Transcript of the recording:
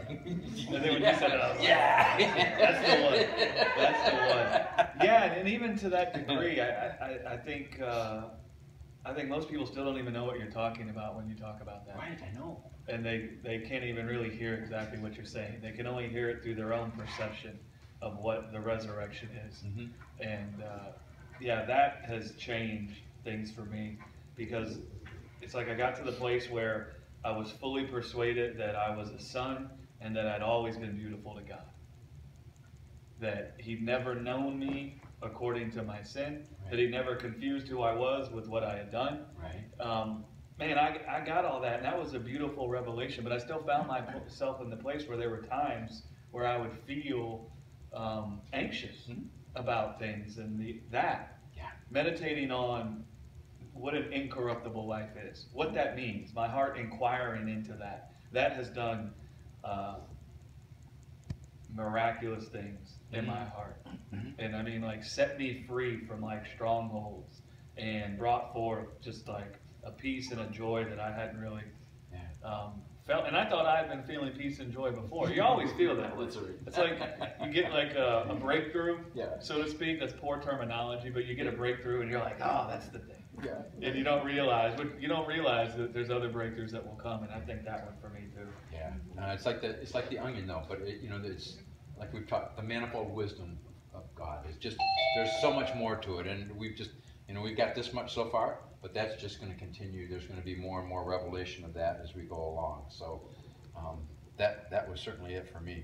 And then when you said it, I was like, Yeah. that's the one. That's the one. Yeah, and even to that degree, I think most people still don't even know what you're talking about when you talk about that. Right, I know. And they can't even really hear exactly what you're saying. They can only hear it through their own perception of what the resurrection is. Mm-hmm. And yeah, that has changed things for me, because it's like I got to the place where I was fully persuaded that I was a son and that I'd always been beautiful to God. That He'd never known me according to my sin, Right. that He never confused who I was with what I had done. Right. Man, I got all that, and that was a beautiful revelation, but I still found myself in the place where there were times where I would feel anxious about things, and meditating on what an incorruptible life is, what that means, my heart inquiring into that has done miraculous things in my heart. And I mean, like, set me free from like strongholds and brought forth just like a peace and a joy that I hadn't really felt. And I thought I had been feeling peace and joy before. You always feel that. It's like you get like a breakthrough, so to speak. That's poor terminology, but you get a breakthrough and you're like, oh, that's the thing. Yeah. And you don't realize that there's other breakthroughs that will come, and I think that one for me too. Yeah, it's like the onion though, but it's like we've talked, the manifold wisdom of God. It's just, there's so much more to it, and we've got this much so far, but that's just going to continue. There's going to be more and more revelation of that as we go along. So that was certainly it for me.